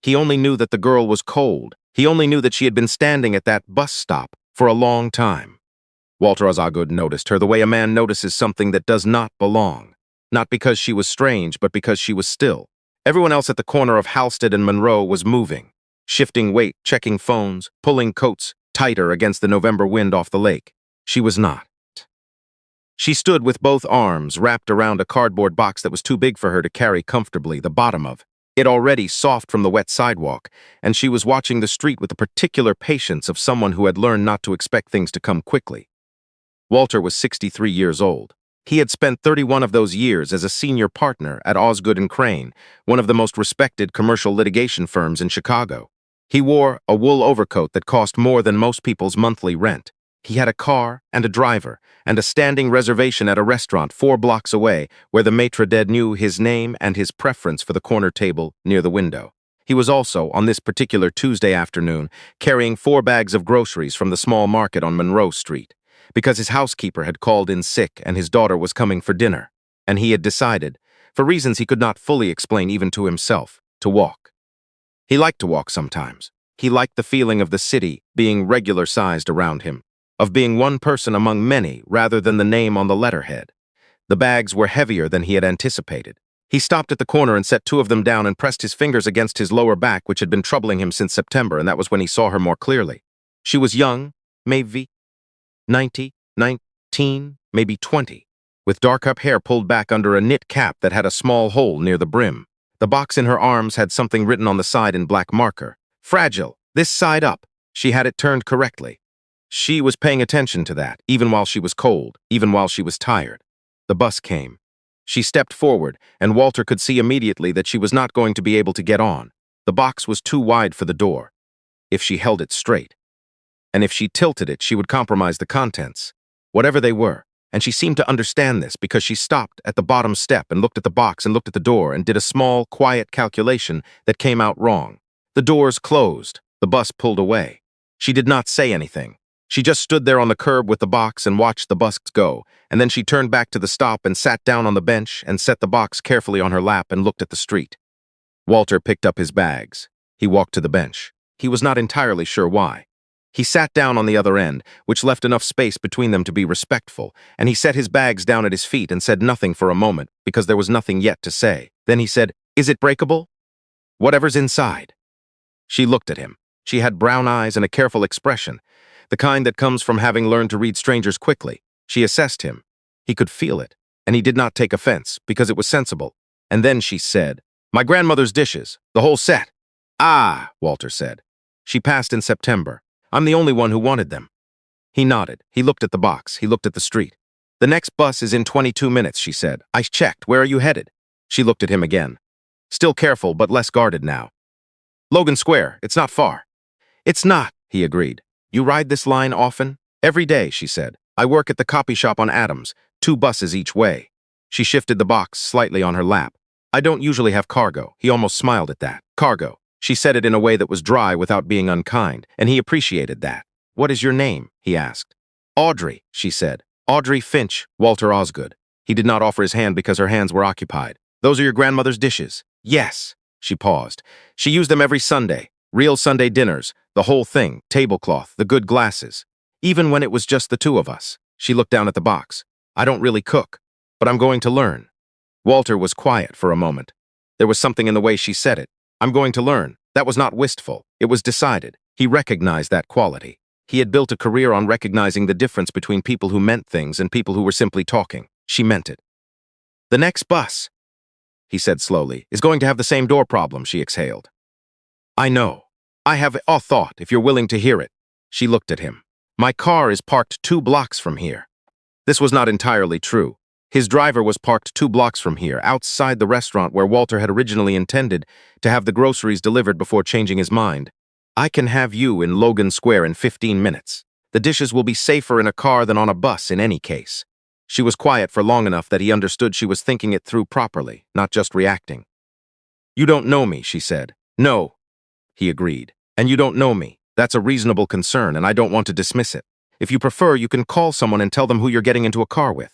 He only knew that the girl was cold. He only knew that she had been standing at that bus stop for a long time. Walter Osgood noticed her the way a man notices something that does not belong. Not because she was strange, but because she was still. Everyone else at the corner of Halsted and Monroe was moving, shifting weight, checking phones, pulling coats tighter against the November wind off the lake. She was not. She stood with both arms wrapped around a cardboard box that was too big for her to carry comfortably, the bottom of it already soft from the wet sidewalk, and she was watching the street with the particular patience of someone who had learned not to expect things to come quickly. Walter was 63 years old. He had spent 31 of those years as a senior partner at Osgood & Crane, one of the most respected commercial litigation firms in Chicago. He wore a wool overcoat that cost more than most people's monthly rent. He had a car and a driver and a standing reservation at a restaurant 4 blocks away where the maitre d' knew his name and his preference for the corner table near the window. He was also, on this particular Tuesday afternoon, carrying 4 bags of groceries from the small market on Monroe Street, because his housekeeper had called in sick and his daughter was coming for dinner, and he had decided, for reasons he could not fully explain even to himself, to walk. He liked to walk sometimes. He liked the feeling of the city being regular-sized around him, of being one person among many rather than the name on the letterhead. The bags were heavier than he had anticipated. He stopped at the corner and set 2 of them down and pressed his fingers against his lower back, which had been troubling him since September, and that was when he saw her more clearly. She was young, maybe 19, maybe 20, with dark-up hair pulled back under a knit cap that had a small hole near the brim. The box in her arms had something written on the side in black marker. Fragile, this side up. She had it turned correctly. She was paying attention to that, even while she was cold, even while she was tired. The bus came. She stepped forward, and Walter could see immediately that she was not going to be able to get on. The box was too wide for the door, if she held it straight. And if she tilted it, she would compromise the contents, whatever they were. And she seemed to understand this because she stopped at the bottom step and looked at the box and looked at the door and did a small, quiet calculation that came out wrong. The doors closed. The bus pulled away. She did not say anything. She just stood there on the curb with the box and watched the bus go, and then she turned back to the stop and sat down on the bench and set the box carefully on her lap and looked at the street. Walter picked up his bags. He walked to the bench. He was not entirely sure why. He sat down on the other end, which left enough space between them to be respectful, and he set his bags down at his feet and said nothing for a moment because there was nothing yet to say. Then he said, "Is it breakable?" "Whatever's inside." She looked at him. She had brown eyes and a careful expression, the kind that comes from having learned to read strangers quickly. She assessed him. He could feel it, and he did not take offense, because it was sensible. And then she said, "My grandmother's dishes, the whole set." "Ah," Walter said. "She passed in September. I'm the only one who wanted them." He nodded. He looked at the box. He looked at the street. "The next bus is in 22 minutes, she said. "I checked. Where are you headed?" She looked at him again. Still careful, but less guarded now. "Logan Square. It's not far." "It's not," he agreed. "You ride this line often?" "Every day," she said. "I work at the copy shop on Adams, 2 buses each way." She shifted the box slightly on her lap. "I don't usually have cargo." He almost smiled at that. "Cargo." She said it in a way that was dry without being unkind, and he appreciated that. "What is your name?" he asked. "Audrey," she said. "Audrey Finch, Walter Osgood." He did not offer his hand because her hands were occupied. "Those are your grandmother's dishes?" "Yes." She paused. "She used them every Sunday. Real Sunday dinners, the whole thing, tablecloth, the good glasses. Even when it was just the 2 of us." She looked down at the box. "I don't really cook, but I'm going to learn." Walter was quiet for a moment. There was something in the way she said it. "I'm going to learn." That was not wistful. It was decided. He recognized that quality. He had built a career on recognizing the difference between people who meant things and people who were simply talking. She meant it. "The next bus," he said slowly, "is going to have the same door problem," she exhaled. "I know. I have a thought, if you're willing to hear it." She looked at him. "My car is parked 2 blocks from here." This was not entirely true. His driver was parked 2 blocks from here, outside the restaurant where Walter had originally intended to have the groceries delivered before changing his mind. "I can have you in Logan Square in 15 minutes. The dishes will be safer in a car than on a bus in any case." She was quiet for long enough that he understood she was thinking it through properly, not just reacting. "You don't know me," she said. "No," he agreed. "And you don't know me. That's a reasonable concern, and I don't want to dismiss it. If you prefer, you can call someone and tell them who you're getting into a car with.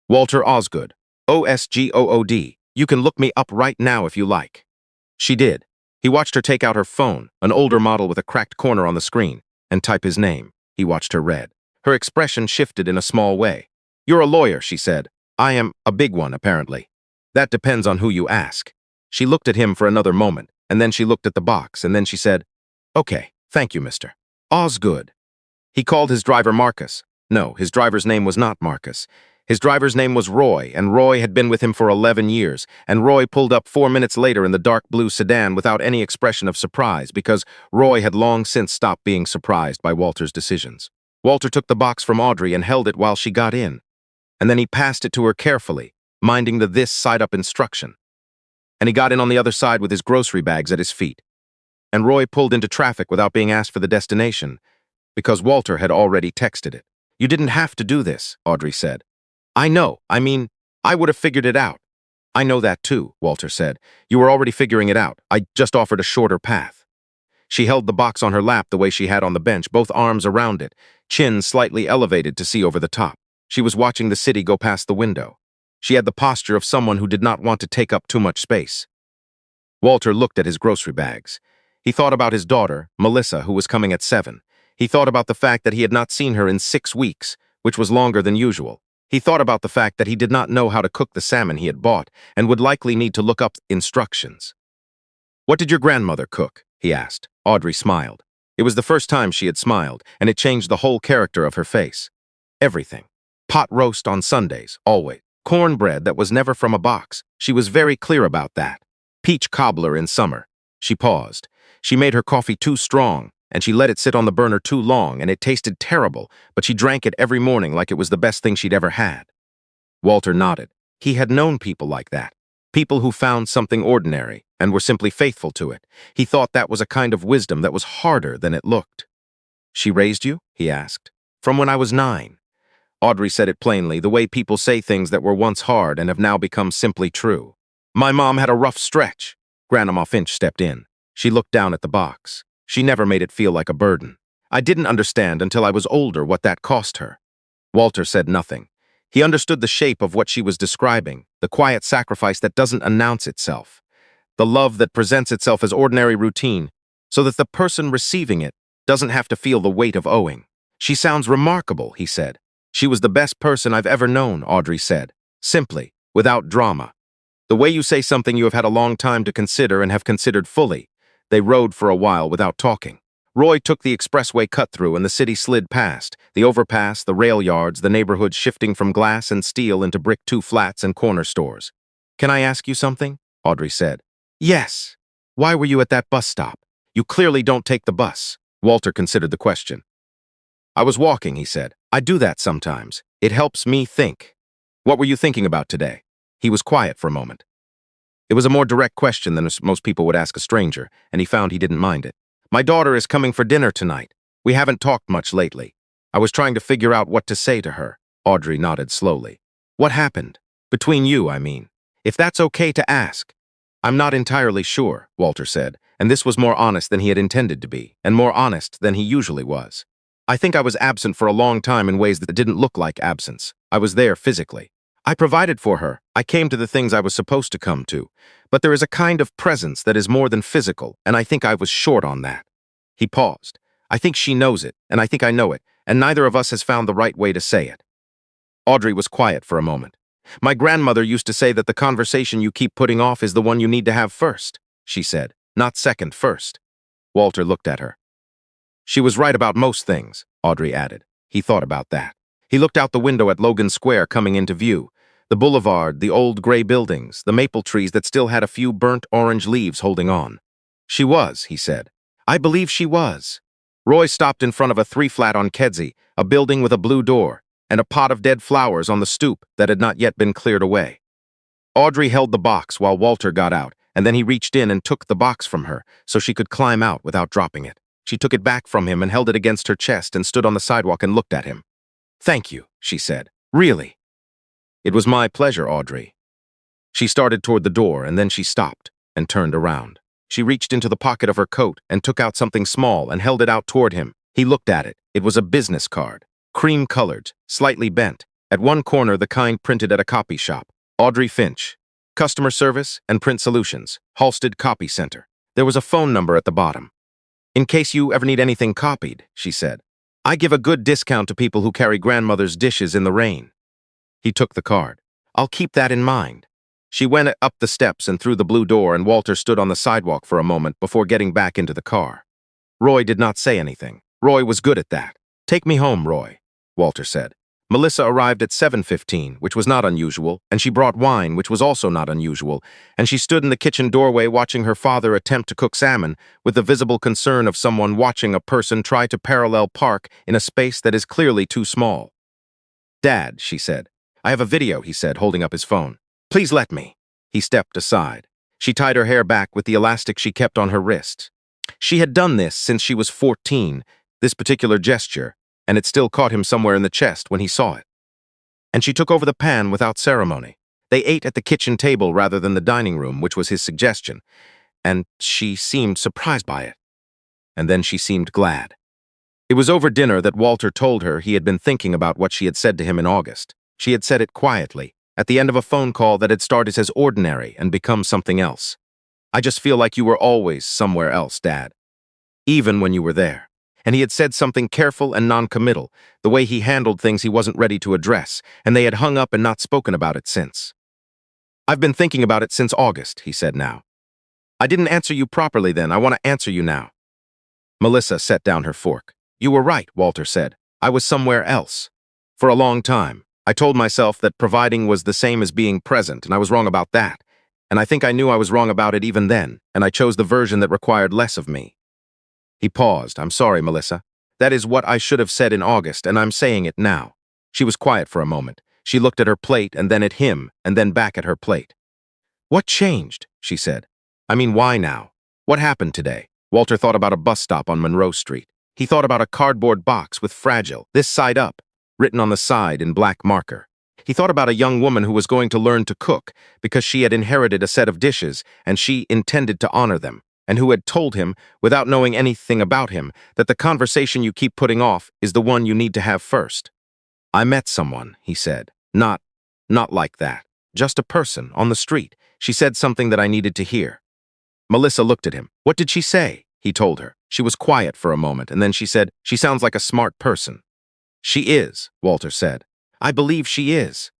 Walter Osgood. Osgood. You can look me up right now if you like." She did. He watched her take out her phone, an older model with a cracked corner on the screen, and type his name. He watched her read. Her expression shifted in a small way. "You're a lawyer," she said. "I am a big one, apparently." "That depends on who you ask." She looked at him for another moment, and then she looked at the box, and then she said, "Okay, thank you, mister. Osgood." He called his driver Marcus. No, his driver's name was not Marcus. His driver's name was Roy, and Roy had been with him for 11 years, and Roy pulled up 4 minutes later in the dark blue sedan without any expression of surprise, because Roy had long since stopped being surprised by Walter's decisions. Walter took the box from Audrey and held it while she got in, and then he passed it to her carefully, minding the "this side up" instruction. And he got in on the other side with his grocery bags at his feet. And Roy pulled into traffic without being asked for the destination, because Walter had already texted it. "You didn't have to do this," Audrey said. "I know. I would have figured it out." "I know that too," Walter said. "You were already figuring it out. I just offered a shorter path." She held the box on her lap the way she had on the bench, both arms around it, chin slightly elevated to see over the top. She was watching the city go past the window. She had the posture of someone who did not want to take up too much space. Walter looked at his grocery bags. He thought about his daughter, Melissa, who was coming at 7. He thought about the fact that he had not seen her in 6 weeks, which was longer than usual. He thought about the fact that he did not know how to cook the salmon he had bought and would likely need to look up instructions. "What did your grandmother cook?" he asked. Audrey smiled. It was the first time she had smiled, and it changed the whole character of her face. "Everything. Pot roast on Sundays, always. Cornbread that was never from a box. She was very clear about that. Peach cobbler in summer." She paused. "She made her coffee too strong, and she let it sit on the burner too long, and it tasted terrible, but she drank it every morning like it was the best thing she'd ever had." Walter nodded. He had known people like that. People who found something ordinary and were simply faithful to it. He thought that was a kind of wisdom that was harder than it looked. "She raised you?" he asked. "From when I was 9. Audrey said it plainly, the way people say things that were once hard and have now become simply true. "My mom had a rough stretch." Grandma Finch stepped in. She looked down at the box. She never made it feel like a burden. "I didn't understand until I was older what that cost her." Walter said nothing. He understood the shape of what she was describing, the quiet sacrifice that doesn't announce itself, the love that presents itself as ordinary routine, so that the person receiving it doesn't have to feel the weight of owing. "She sounds remarkable," he said. "She was the best person I've ever known," Audrey said, simply, without drama. "The way you say something you have had a long time to consider and have considered fully." They rode for a while without talking. Roy took the expressway cut-through and the city slid past, the overpass, the rail yards, the neighborhood shifting from glass and steel into brick 2-flats and corner stores. "Can I ask you something?" Audrey said. "Yes." "Why were you at that bus stop? You clearly don't take the bus." Walter considered the question. "I was walking," he said. "I do that sometimes. It helps me think." "What were you thinking about today?" He was quiet for a moment. It was a more direct question than most people would ask a stranger, and he found he didn't mind it. "My daughter is coming for dinner tonight. We haven't talked much lately. I was trying to figure out what to say to her." Audrey nodded slowly. "What happened? Between you, I mean. If that's okay to ask." "I'm not entirely sure," Walter said, and this was more honest than he had intended to be, and more honest than he usually was. "I think I was absent for a long time in ways that didn't look like absence. I was there physically. I provided for her. I came to the things I was supposed to come to. But there is a kind of presence that is more than physical, and I think I was short on that." He paused. "I think she knows it, and I think I know it, and neither of us has found the right way to say it." Audrey was quiet for a moment. "My grandmother used to say that the conversation you keep putting off is the one you need to have first," she said. "Not second, first." Walter looked at her. "She was right about most things," Audrey added. He thought about that. He looked out the window at Logan Square coming into view. The boulevard, the old gray buildings, the maple trees that still had a few burnt orange leaves holding on. "She was," he said. "I believe she was." Roy stopped in front of a 3-flat on Kedzie, a building with a blue door, and a pot of dead flowers on the stoop that had not yet been cleared away. Audrey held the box while Walter got out, and then he reached in and took the box from her so she could climb out without dropping it. She took it back from him and held it against her chest and stood on the sidewalk and looked at him. "Thank you," she said. "Really." "It was my pleasure, Audrey." She started toward the door, and then she stopped and turned around. She reached into the pocket of her coat and took out something small and held it out toward him. He looked at it. It was a business card, cream-colored, slightly bent. At one corner, the kind printed at a copy shop. Audrey Finch, Customer Service and Print Solutions, Halsted Copy Center. There was a phone number at the bottom. In case you ever need anything copied, she said. I give a good discount to people who carry grandmother's dishes in the rain. He took the card. I'll keep that in mind. She went up the steps and through the blue door, and Walter stood on the sidewalk for a moment before getting back into the car. Roy did not say anything. Roy was good at that. Take me home, Roy, Walter said. Melissa arrived at 7:15, which was not unusual, and she brought wine, which was also not unusual, and she stood in the kitchen doorway watching her father attempt to cook salmon with the visible concern of someone watching a person try to parallel park in a space that is clearly too small. Dad, she said. I have a video, he said, holding up his phone. Please let me. He stepped aside. She tied her hair back with the elastic she kept on her wrist. She had done this since she was 14, this particular gesture, and it still caught him somewhere in the chest when he saw it. And she took over the pan without ceremony. They ate at the kitchen table rather than the dining room, which was his suggestion, and she seemed surprised by it. And then she seemed glad. It was over dinner that Walter told her he had been thinking about what she had said to him in August. She had said it quietly, at the end of a phone call that had started as ordinary and become something else. I just feel like you were always somewhere else, Dad. Even when you were there. And he had said something careful and non-committal, the way he handled things he wasn't ready to address, and they had hung up and not spoken about it since. I've been thinking about it since August, he said now. I didn't answer you properly then. I want to answer you now. Melissa set down her fork. You were right, Walter said. I was somewhere else. For a long time, I told myself that providing was the same as being present, and I was wrong about that. And I think I knew I was wrong about it even then, and I chose the version that required less of me. He paused. I'm sorry, Melissa. That is what I should have said in August, and I'm saying it now. She was quiet for a moment. She looked at her plate and then at him and then back at her plate. What changed? She said. I mean, why now? What happened today? Walter thought about a bus stop on Monroe Street. He thought about a cardboard box with fragile, this side up, written on the side in black marker. He thought about a young woman who was going to learn to cook because she had inherited a set of dishes and she intended to honor them, and who had told him, without knowing anything about him, that the conversation you keep putting off is the one you need to have first. I met someone, he said. Not like that. Just a person, on the street. She said something that I needed to hear. Melissa looked at him. What did she say? He told her. She was quiet for a moment, and then she said, she sounds like a smart person. She is, Walter said. I believe she is.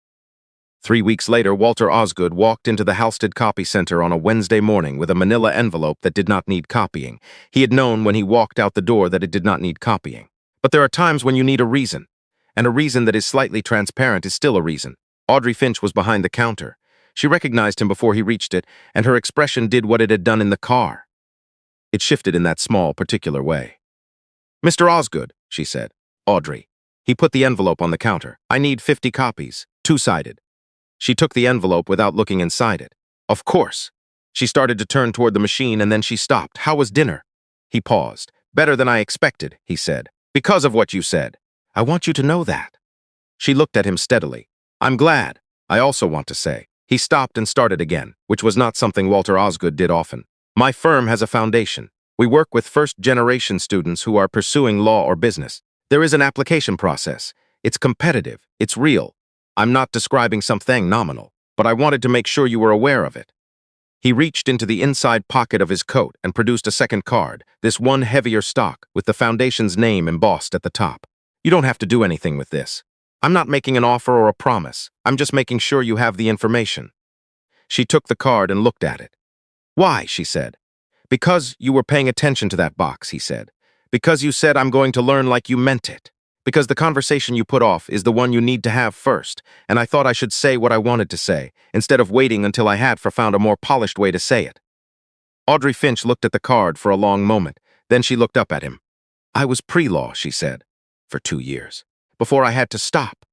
3 weeks later, Walter Osgood walked into the Halsted Copy Center on a Wednesday morning with a manila envelope that did not need copying. He had known when he walked out the door that it did not need copying. But there are times when you need a reason, and a reason that is slightly transparent is still a reason. Audrey Finch was behind the counter. She recognized him before he reached it, and her expression did what it had done in the car. It shifted in that small, particular way. Mr. Osgood, she said. Audrey. He put the envelope on the counter. I need 50 copies, two-sided. She took the envelope without looking inside it. Of course. She started to turn toward the machine and then she stopped. How was dinner? He paused. Better than I expected, he said. Because of what you said. I want you to know that. She looked at him steadily. I'm glad. I also want to say. He stopped and started again, which was not something Walter Osgood did often. My firm has a foundation. We work with first-generation students who are pursuing law or business. There is an application process. It's competitive. It's real. I'm not describing something nominal, but I wanted to make sure you were aware of it. He reached into the inside pocket of his coat and produced a second card, this one heavier stock with the foundation's name embossed at the top. You don't have to do anything with this. I'm not making an offer or a promise. I'm just making sure you have the information. She took the card and looked at it. Why? She said. Because you were paying attention to that box, he said. Because you said I'm going to learn like you meant it. Because the conversation you put off is the one you need to have first, and I thought I should say what I wanted to say, instead of waiting until I had found a more polished way to say it. Audrey Finch looked at the card for a long moment, then she looked up at him. I was pre-law, she said, for 2 years, before I had to stop.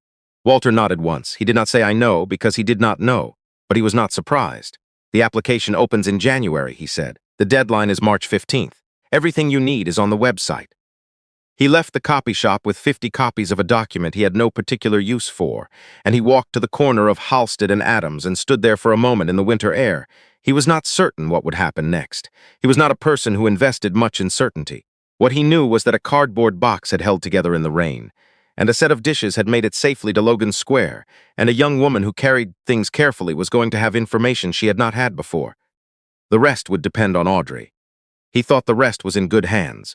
Walter nodded once. He did not say I know because he did not know, but he was not surprised. The application opens in January, he said. The deadline is March 15th. Everything you need is on the website. He left the copy shop with 50 copies of a document he had no particular use for, and he walked to the corner of Halsted and Adams and stood there for a moment in the winter air. He was not certain what would happen next. He was not a person who invested much in certainty. What he knew was that a cardboard box had held together in the rain, and a set of dishes had made it safely to Logan Square, and a young woman who carried things carefully was going to have information she had not had before. The rest would depend on Audrey. He thought the rest was in good hands.